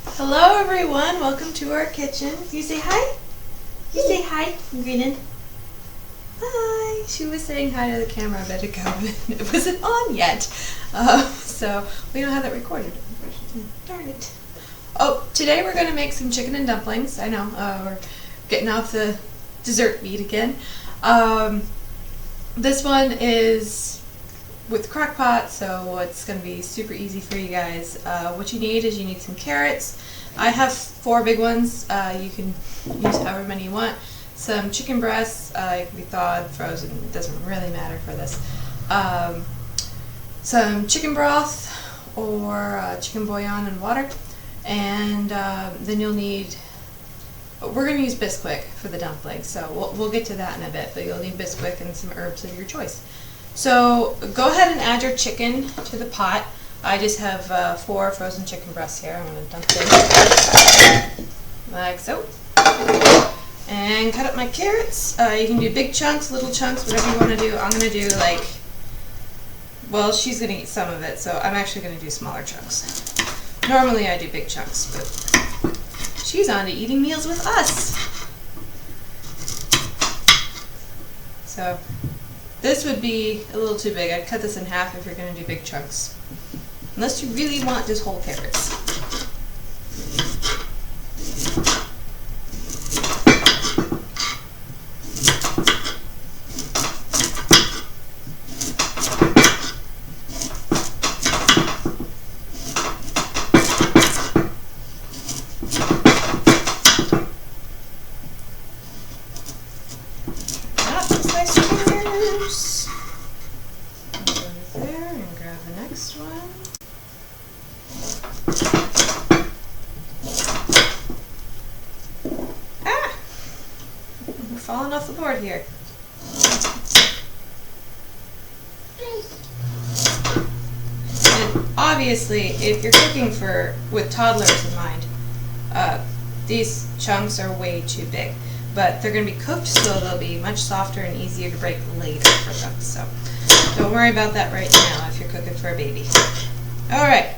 Hello everyone, welcome to our kitchen. You say hi? You say hi, Greenan. Hi. She was saying hi to the camera a bit ago, but it wasn't on yet. So we don't have that recorded, unfortunately. Darn it. Oh, today we're going to make some chicken and dumplings. I know, we're getting off the dessert beat again. This one is with crock pot, so it's going to be super easy for you guys. What you need is you need some carrots. I have 4 big ones. You can use however many you want. Some chicken breasts. It can be thawed, frozen. It doesn't really matter for this. Some chicken broth or chicken bouillon and water. And then you'll need, we're going to use Bisquick for the dumplings, so we'll get to that in a bit, but you'll need Bisquick and some herbs of your choice. So go ahead and add your chicken to the pot. I just have 4 frozen chicken breasts here. I'm going to dump them like so. And cut up my carrots. You can do big chunks, little chunks, whatever you want to do. I'm going to do like, well, she's going to eat some of it, so I'm actually going to do smaller chunks. Normally I do big chunks, but she's on to eating meals with us. So this would be a little too big. I'd cut this in half if you're going to do big chunks. Unless you really want just whole carrots. Falling off the board here. And obviously, if you're cooking with toddlers in mind, these chunks are way too big. But they're going to be cooked, so they'll be much softer and easier to break later for them. So don't worry about that right now if you're cooking for a baby. All right,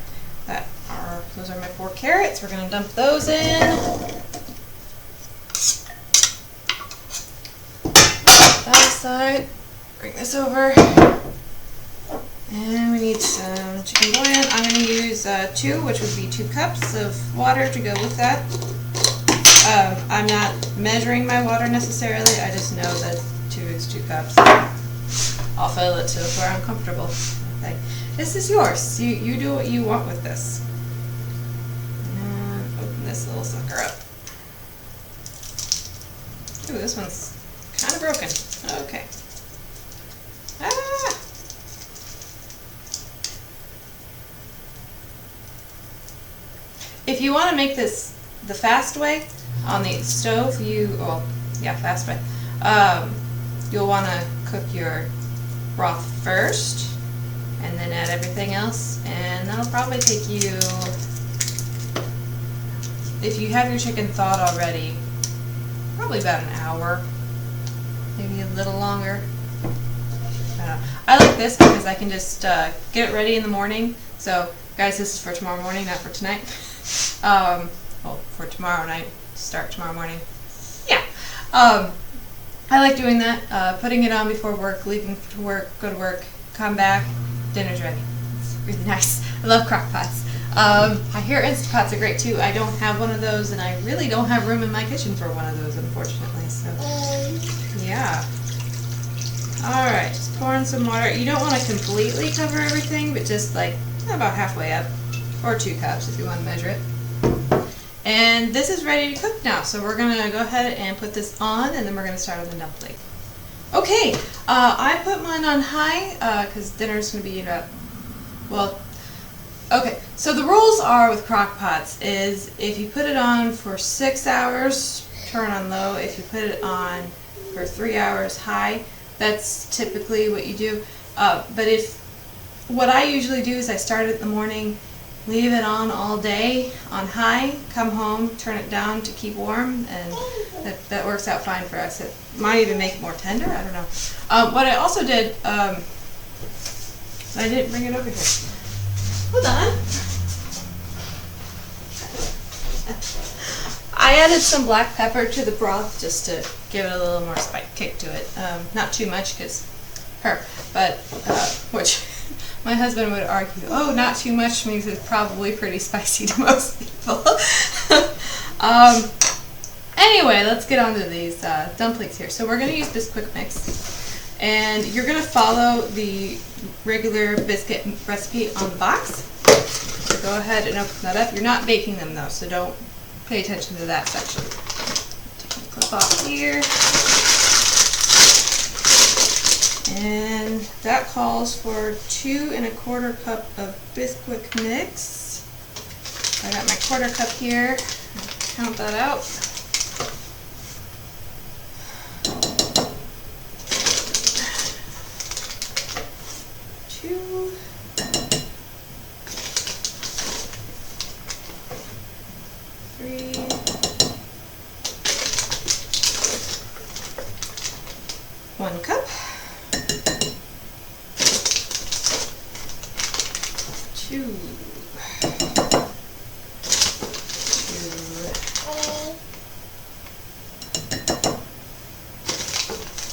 those are my 4 carrots. We're going to dump those in. Side, bring this over, and we need some chicken bouillon. I'm going to use 2, which would be 2 cups of water to go with that. I'm not measuring my water necessarily, I just know that 2 is 2 cups. I'll fill it to where I'm comfortable. Okay. This is yours. You do what you want with this. And open this little sucker up. Ooh, this one's kind of broken. Okay. Ah! If you want to make this the fast way on the stove, fast way, you'll want to cook your broth first and then add everything else, and that'll probably take you, if you have your chicken thawed already, probably about an hour. Maybe a little longer. I like this because I can just get it ready in the morning. So, guys, this is for tomorrow morning, not for tonight. Well, for tomorrow night, start tomorrow morning. Yeah. I like doing that. Putting it on before work, leaving to work, go to work, come back, dinner's ready. It's really nice. I love crock pots. I hear Instant Pots are great too. I don't have one of those, and I really don't have room in my kitchen for one of those, unfortunately. So, yeah. Alright, just pour in some water. You don't want to completely cover everything, but just like about halfway up, or 2 cups if you want to measure it. And this is ready to cook now, so we're going to go ahead and put this on, and then we're going to start on the dumpling. Okay, I put mine on high because dinner's going to be okay, so the rules are with crock pots is if you put it on for 6 hours, turn on low. If you put it on for 3 hours, high. That's typically what you do. But what I usually do is I start it in the morning, leave it on all day on high, come home, turn it down to keep warm, and that works out fine for us. It might even make it more tender, I don't know. What I also did, I didn't bring it over here. Hold on. I added some black pepper to the broth just to give it a little more spike kick to it. Not too much because but which my husband would argue, oh, not too much means it's probably pretty spicy to most people. Anyway, let's get on to these dumplings here. So we're going to use Bisquick mix, and you're going to follow the regular biscuit recipe on the box. So go ahead and open that up. You're not baking them though, so don't pay attention to that section. Take the clip off here. And that calls for 2 1/4 cup of Bisquick mix. I got my 1/4 cup here. Count that out. 2. 3. 1 cup. 2.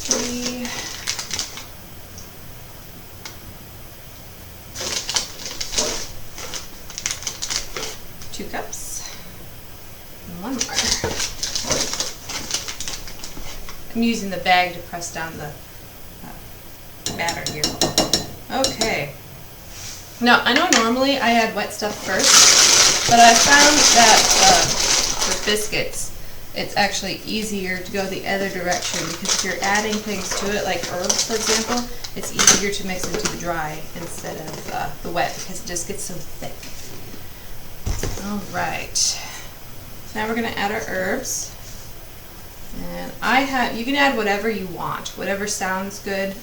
3. 2 cups. And 1 more. I'm using the bag to press down the batter here. Okay. Now, I know normally I add wet stuff first, but I found that for biscuits, it's actually easier to go the other direction, because if you're adding things to it, like herbs, for example, it's easier to mix into the dry instead of the wet, because it just gets so thick. All right. So now we're going to add our herbs. And you can add whatever you want, whatever sounds good.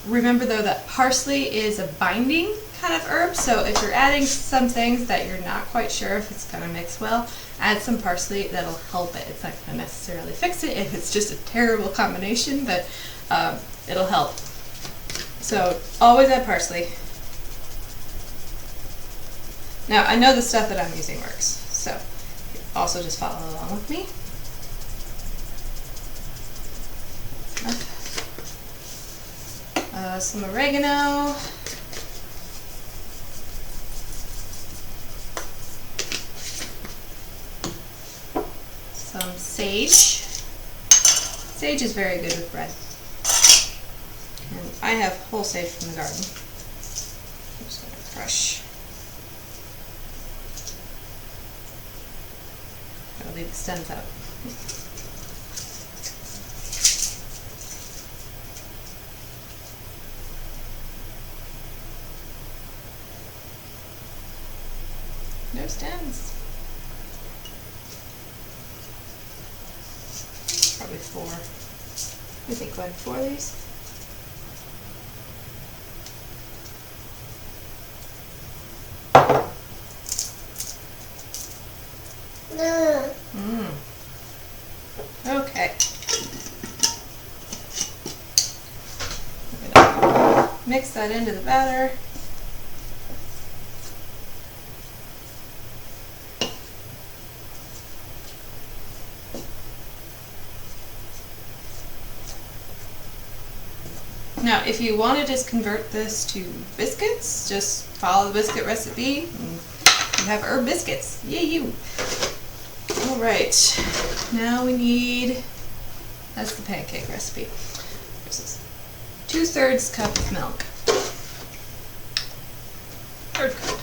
Remember though that parsley is a binding kind of herb, so if you're adding some things that you're not quite sure if it's going to mix well, add some parsley. That'll help it. It's not going to necessarily fix it if it's just a terrible combination, but it'll help. So always add parsley. Now I know the stuff that I'm using works, so also just follow along with me. Some oregano, some sage. Sage is very good with bread. And I have whole sage from the garden. I'm just going to crush. I'll leave the stems out. No stems. Probably 4. You think like 4 of these? No. Okay. I'm gonna mix that into the batter. Now, if you want to just convert this to biscuits, just follow the biscuit recipe and you have herb biscuits. Yay, you! Alright, now we need, that's the pancake recipe. This is 2/3 cup of milk. 1/3 cup.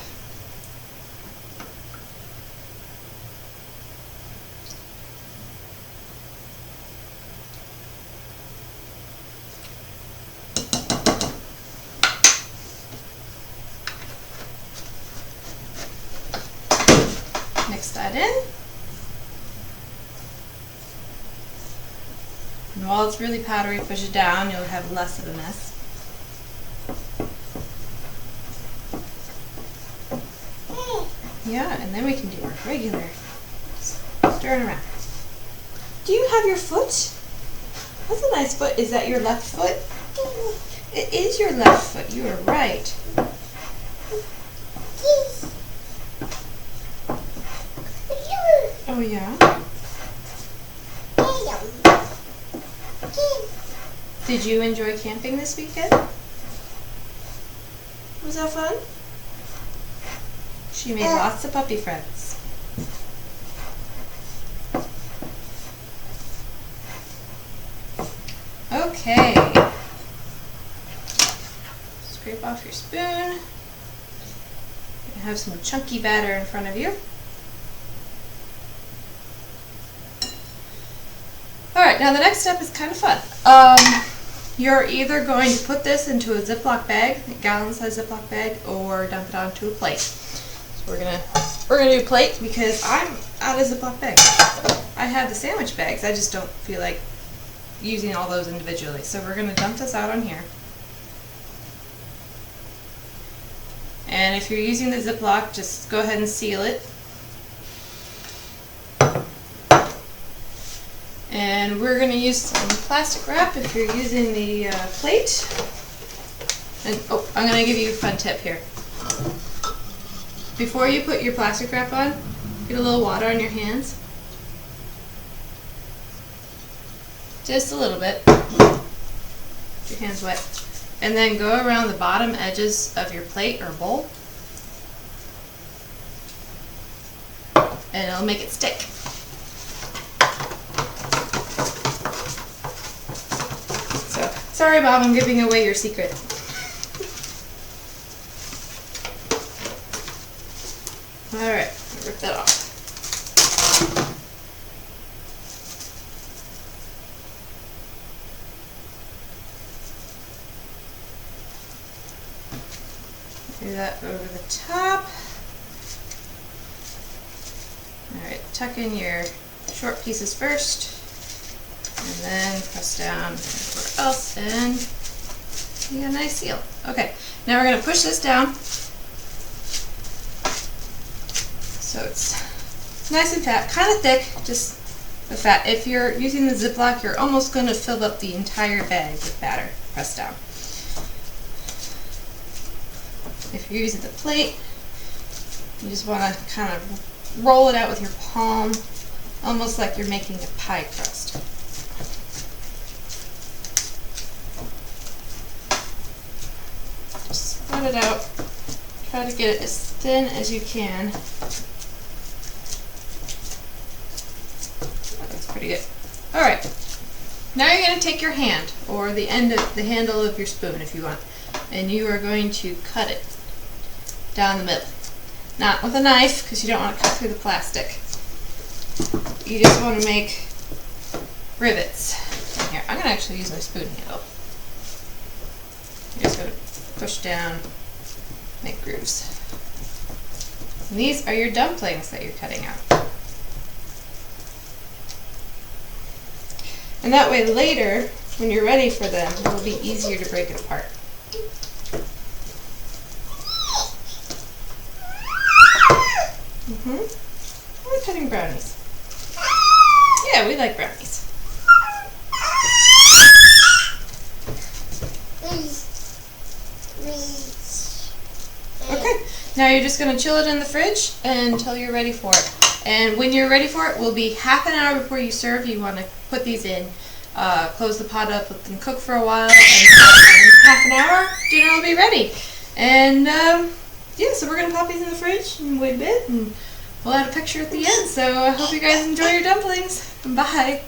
Mix that in. And while it's really powdery, push it down, you'll have less of a mess. Yeah, and then we can do our regular stir it around. Do you have your foot? That's a nice foot. Is that your left foot? It is your left foot. You are right. Oh yeah? Did you enjoy camping this weekend? Was that fun? She made lots of puppy friends. Okay. Scrape off your spoon. You have some chunky batter in front of you. Alright, now the next step is kind of fun. You're either going to put this into a Ziploc bag, a gallon-sized Ziploc bag, or dump it onto a plate. So we're gonna do a plate because I'm out of Ziploc bags. I have the sandwich bags, I just don't feel like using all those individually. So we're gonna dump this out on here. And if you're using the Ziploc, just go ahead and seal it. And we're going to use some plastic wrap if you're using the plate. And oh, I'm going to give you a fun tip here. Before you put your plastic wrap on, get a little water on your hands. Just a little bit. Get your hands wet. And then go around the bottom edges of your plate or bowl. And it'll make it stick. Sorry, Bob, I'm giving away your secret. Alright, rip that off. Do that over the top. Alright, tuck in your short pieces first. And then press down everywhere else, and you got a nice seal. Okay, now we're going to push this down so it's nice and fat, kind of thick, just the fat. If you're using the Ziploc, you're almost going to fill up the entire bag with batter. Press down. If you're using the plate, you just want to kind of roll it out with your palm, almost like you're making a pie crust. Spread it out. Try to get it as thin as you can. Oh, that's pretty good. Alright. Now you're going to take your hand, or the end of the handle of your spoon if you want, and you are going to cut it down the middle. Not with a knife, because you don't want to cut through the plastic. You just want to make rivets. Here, I'm going to actually use my spoon handle. You're just going to push down, make grooves. And these are your dumplings that you're cutting out. And that way later, when you're ready for them, it will be easier to break it apart. We're cutting brownies. Yeah, we like brownies. Okay, now you're just going to chill it in the fridge until you're ready for it. And when you're ready for it, will be half an hour before you serve. You want to put these in, close the pot up, let them cook for a while, and in half an hour, dinner will be ready. And yeah, so we're going to pop these in the fridge and wait a bit, and we'll add a picture at the end. So I hope you guys enjoy your dumplings. Bye.